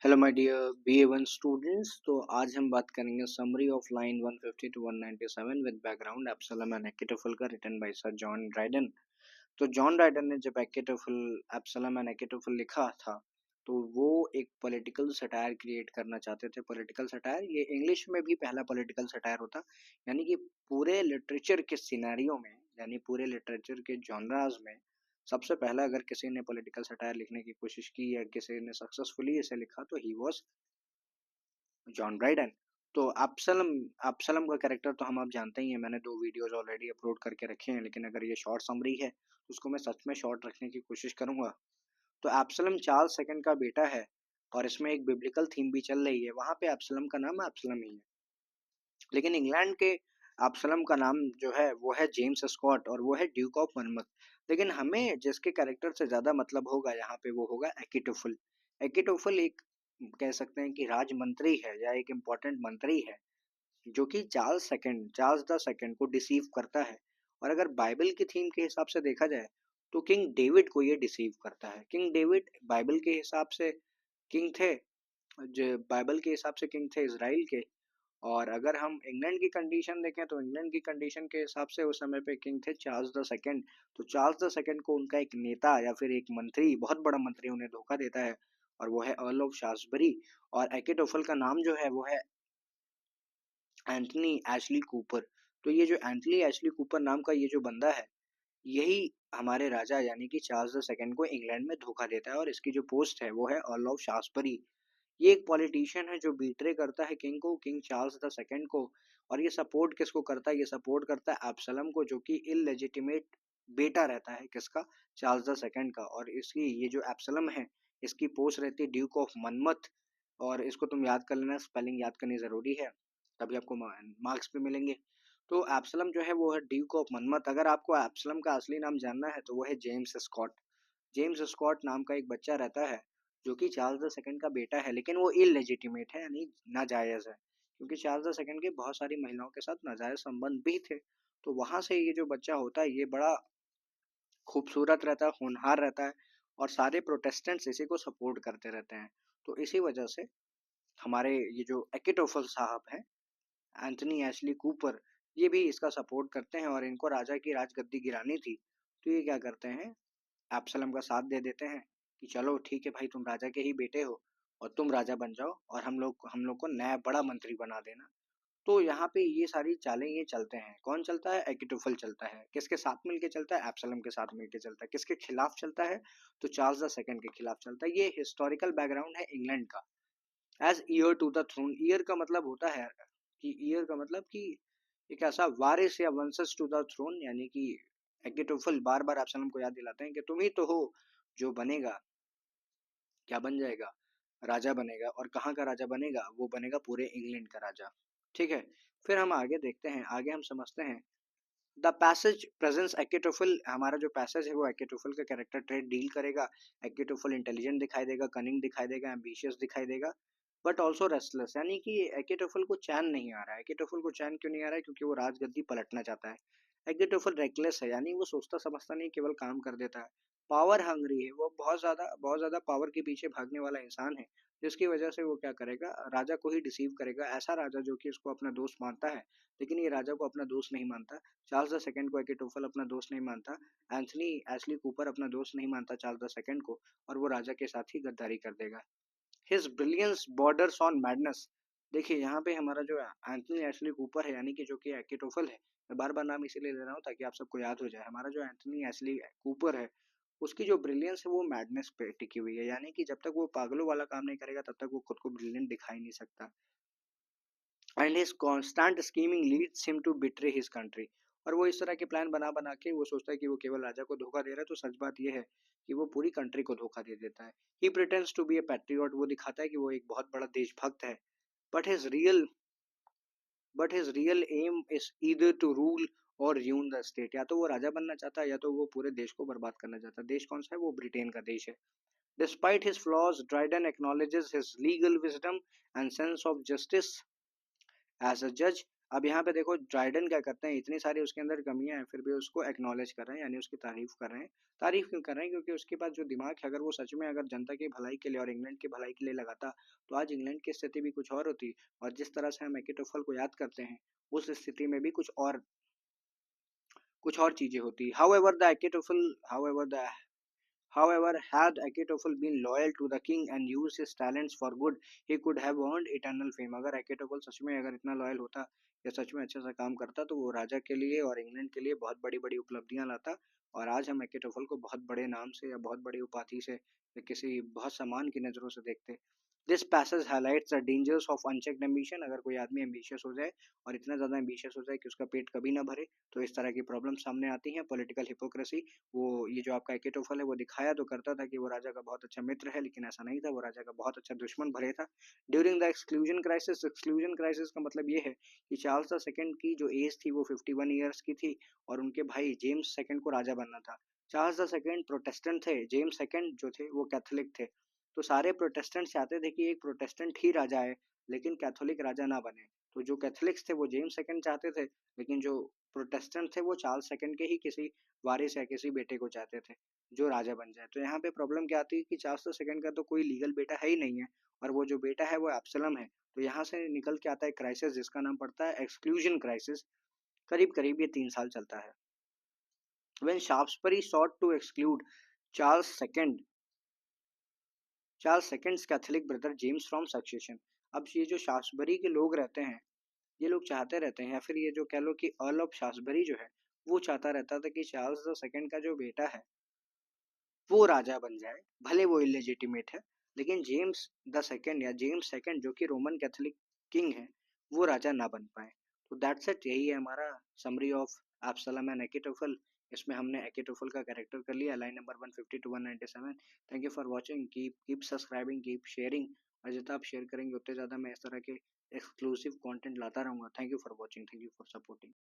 Hello my dear BA1 students. तो आज हम बात करेंगे summary of line 150 to 197 with background Absalom and Achitophel का, written by sir John Dryden. तो जॉन ड्राइडन ने जब अकिटोफल एब्सलम एंड अकिटोफल लिखा था तो वो एक पॉलिटिकल सटायर क्रिएट करना चाहते थे। पॉलिटिकल सटायर ये इंग्लिश में भी पहला पॉलिटिकल सटायर होता, यानी कि पूरे लिटरेचर के सिनेरियो में, यानी पूरे लिटरेचर के जॉनराज में सबसे पहला अगर किसी ने पॉलिटिकल सटायर लिखने की कोशिश की या किसी ने सक्सेसफुली इसे लिखा तो ही वाज जॉन ड्राइडन। तो अब्सलम अब्सलम का कैरेक्टर तो हम आप जानते ही हैं, मैंने 2 वीडियोस ऑलरेडी अपलोड करके रखे हैं, लेकिन अगर ये शॉर्ट समरी है तो उसको मैं सच में शॉर्ट रखने की कोशिश करूंगा। तो अब्सलम चार्ल्स सेकंड का बेटा है और इसमें एक बिब्लिकल थीम भी चल रही है। वहां पे अब्सलम का नाम अब्सलम ही है, लेकिन इंग्लैंड के अब्सलम का नाम जो है वो है जेम्स स्कॉट और वो है ड्यूक ऑफ मनमथ। लेकिन हमें जिसके कैरेक्टर से ज्यादा मतलब होगा यहाँ पे वो होगा एकिटोफल। एकिटोफल एक कह सकते हैं कि राजमंत्री है या एक इम्पोर्टेंट मंत्री है जो कि चार्ल्स द सेकंड को डिसीव करता है। और अगर बाइबल की थीम के हिसाब से देखा जाए तो किंग डेविड को ये डिसीव करता है। किंग डेविड बाइबल के हिसाब से किंग थे, जो बाइबल के हिसाब से किंग थे इसराइल के। और अगर हम इंग्लैंड की कंडीशन देखें तो इंग्लैंड की कंडीशन के हिसाब से उस समय पे किंग थे चार्ल्स द सेकंड। तो चार्ल्स द सेकंड को उनका एक नेता या फिर एक मंत्री, बहुत बड़ा मंत्री, उन्हें धोखा देता है और वो है अर्ल ऑफ शाफ्टसबरी। और एकेटोफल का नाम जो है वो है एंथनी एशली कूपर। तो ये जो एंथनी एशली कूपर नाम का ये जो बंदा है, यही हमारे राजा यानी कि चार्ल्स द सेकंड को इंग्लैंड में धोखा देता है और इसकी जो पोस्ट है वो है अर्ल ऑफ शाफ्टसबरी। ये एक पॉलिटिशियन है जो बीट्रे करता है किंग को, किंग चार्ल्स द सेकंड को। और ये सपोर्ट किसको करता है? ये सपोर्ट करता है एब्सलम को, जो कि इलेजिटिमेट बेटा रहता है किसका? चार्ल्स द सेकंड का। और इसकी ये जो एब्सलम है इसकी पोस्ट रहती है ड्यूक ऑफ मनमथ। और इसको तुम याद कर लेना, स्पेलिंग याद करनी जरूरी है, तभी आपको मार्क्स भी मिलेंगे। तो एब्सलम जो है वो है ड्यूक ऑफ मनमथ। अगर आपको एब्सलम का असली नाम जानना है तो वो है जेम्स स्कॉट। जेम्स स्कॉट नाम का एक बच्चा रहता है जो कि चार्ल्स द सेकंड का बेटा है, लेकिन वो इलेजिटिमेट है यानी नाजायज है, क्योंकि चार्ल्स द सेकंड के बहुत सारी महिलाओं के साथ नाजायज संबंध भी थे। तो वहां से ये जो बच्चा होता है ये बड़ा खूबसूरत रहता है, होनहार रहता है और सारे प्रोटेस्टेंट्स इसी को सपोर्ट करते रहते हैं। तो इसी वजह से हमारे ये जो एकिटोफल साहब हैं, एंथनी एशली कूपर, ये भी इसका सपोर्ट करते हैं और इनको राजा की राजगद्दी गिरानी थी। तो ये क्या करते हैं, एब्सलम का साथ दे देते हैं कि चलो ठीक है भाई, तुम राजा के ही बेटे हो और तुम राजा बन जाओ और हम लोग को नया बड़ा मंत्री बना देना। तो यहाँ पे ये सारी चालें ये चलते हैं। कौन चलता है? एकिटोफल चलता है। किसके साथ मिलके चलता है? एब्सलम के साथ मिलके चलता है। किसके खिलाफ चलता है? तो चार्ल्स द सेकंड के खिलाफ चलता है। ये हिस्टोरिकल बैकग्राउंड है इंग्लैंड का। As heir to the throne, heir का मतलब होता है कि ईयर का मतलब कि एक ऐसा वारिस या वंशज टू द थ्रोन, यानी कि एकेटोफल बार बार एब्सलम को याद दिलाते हैं कि तुम ही तो हो जो बनेगा, क्या बन जाएगा, राजा बनेगा। और कहाँ का राजा बनेगा? वो बनेगा पूरे इंग्लैंड का राजा। ठीक है, फिर हम आगे देखते हैं, आगे हम समझते हैं द पैसेज प्रेजेंस एकेटोफल। हमारा जो पैसेज है वो एकेटोफल का कैरेक्टर ट्रेड डील करेगा। एकेटोफल इंटेलिजेंट दिखाई देगा, कनिंग दिखाई देगा, एम्बिशियस दिखाई देगा, बट ऑल्सो रेस्टलेस, यानी कि एकेटोफल को चैन नहीं आ रहा है। एकेटोफल को चैन क्यों नहीं आ रहा है? क्योंकि वो राजगद्दी पलटना चाहता है। एकेटोफल रेकलेस है, यानी वो सोचता समझता नहीं, केवल काम कर देता है। पावर हंग्री है, वो बहुत ज्यादा पावर के पीछे भागने वाला इंसान है, जिसकी वजह से वो क्या करेगा, राजा को ही डिसीव करेगा। ऐसा राजा जो कि उसको अपना दोस्त मानता है, लेकिन ये राजा को अपना दोस्त नहीं मानता। चार्ल्स द सेकंड को एकेटोफल अपना दोस्त नहीं मानता। एंथनी एशली कूपर अपना दोस्त नहीं मानता चार्ल्स द सेकंड को, और वो राजा के साथ ही गद्दारी कर देगा। His brilliance borders on madness. देखिए यहाँ पे हमारा जो एंथनी एशली कूपर है, यानी कि जो कि एकेटोफल है, मैं बार बार नाम इसीलिए ले रहा हूँ ताकि आप सबको याद हो जाए। हमारा जो एंथनी एशली कूपर है उसकी जो ब्रिलियंस है वो मैडनेस पे टिकी हुई है, यानी कि जब तक वो पागलों वाला काम नहीं करेगा तब तक वो खुद को ब्रिलियंट दिखाई नहीं सकता। And his constant scheming leads him to betray his country. और वो इस तरह के प्लान बना बना के वो सोचता है कि वो केवल राजा को धोखा दे रहा है, तो सच बात ये है कि वो पूरी कंट्री को धोखा दे देता है। He pretends to be a patriot, वो दिखाता है कि वो एक बहुत बड़ा देशभक्त है। But his real but his real aim is either to rule or ruin the state. या तो वो राजा बनना चाहता है या तो वो पूरे देश को बर्बाद करना चाहता है। देश कौन सा है? वो ब्रिटेन का देश है। Despite his flaws, Dryden acknowledges his legal wisdom and sense of justice as a जज। अब यहाँ पे देखो ड्राइडन क्या करते हैं, इतनी सारी उसके अंदर कमियां हैं फिर भी उसको एक्नॉलेज कर रहे हैं, यानी उसकी तारीफ कर रहे हैं। तारीफ क्यों कर रहे हैं? क्योंकि उसके पास जो दिमाग है, अगर वो सच में अगर जनता की भलाई के लिए और इंग्लैंड की भलाई के लिए लगाता तो आज इंग्लैंड की स्थिति भी कुछ और होती। और जिस तरह से हम एकेटोफल को याद करते हैं उस स्थिति में भी कुछ और चीजें होती। However, had Achitophel been loyal to the king and used his talents for good, he could have earned eternal fame. अगर Achitophel सच में अगर इतना लॉयल होता या सच में अच्छे से काम करता तो वो राजा के लिए और इंग्लैंड के लिए बहुत बड़ी बड़ी उपलब्धियां लाता। और आज हम Achitophel को बहुत बड़े नाम से या बहुत बड़ी उपाधि से या किसी बहुत सम्मान की नज़रों से देखते। This passage highlights the dangers of unchecked ambition. अगर कोई आदमी एम्बिशियस हो जाए और इतना ज़्यादा एम्बिशियस हो जाए कि उसका पेट कभी ना भरे तो इस तरह की प्रॉब्लम सामने आती हैं। पॉलिटिकल हिपोक्रेसी, वो ये जो आपका एकेटोफल है वो दिखाया तो करता था कि वो राजा का बहुत अच्छा मित्र है, लेकिन ऐसा नहीं था, वो राजा का बहुत अच्छा दुश्मन भरे था। ड्यूरिंग द एक्सक्लूजन क्राइसिस का मतलब ये है कि चार्ल्स द सेकंड की जो एज थी वो 51 ईयर्स की थी और उनके भाई जेम्स सेकंड को राजा बनना था। चार्ल्स द सेकंड प्रोटेस्टेंट थे, जेम्स सेकंड जो थे वो कैथोलिक थे। तो सारे प्रोटेस्टेंट चाहते थे कि एक प्रोटेस्टेंट ही राजा आए लेकिन कैथोलिक राजा ना बने। तो जो कैथोलिक्स थे वो जेम्स सेकंड चाहते थे, लेकिन जो प्रोटेस्टेंट थे वो चार्ल्स सेकंड के ही किसी वारिस या किसी बेटे को चाहते थे जो राजा बन जाए। तो यहाँ पे प्रॉब्लम क्या आती है कि चार्ल्स सेकंड का तो कोई लीगल बेटा है ही नहीं है और वो जो बेटा है वो एब्सलम है। तो यहाँ से निकल के आता है क्राइसिस जिसका नाम पड़ता है एक्सक्लूजन क्राइसिस। करीब करीब ये 3 साल चलता है। When Shaftesbury sought to exclude Charles II, Charles seconds Catholic brother James from succession. अब ये जो शाफ्टसबरी के लोग रहते हैं ये लोग चाहते रहते हैं, या फिर ये जो कह लो कि अर्ल ऑफ शाफ्टसबरी जो है वो चाहता रहता था कि चार्ल्स द सेकंड का जो बेटा है वो राजा बन जाए, भले वो इलेजिटिमेट है, लेकिन जेम्स द सेकंड या जेम्स सेकंड जो कि रोमन कैथोलिक किंग है वो राजा ना बन पाए। तो दैट्स इट, यही है हमारा summary of Absalom and Achitophel. इसमें हमने एकेटोफल का कैरेक्टर कर लिया, line number 150 to 197। Thank you for watching, keep subscribing, keep sharing. और जितना आप शेयर करेंगे उतने ज़्यादा मैं इस तरह के एक्सक्लूसिव कंटेंट लाता रहूँगा। Thank you for watching, thank you for supporting.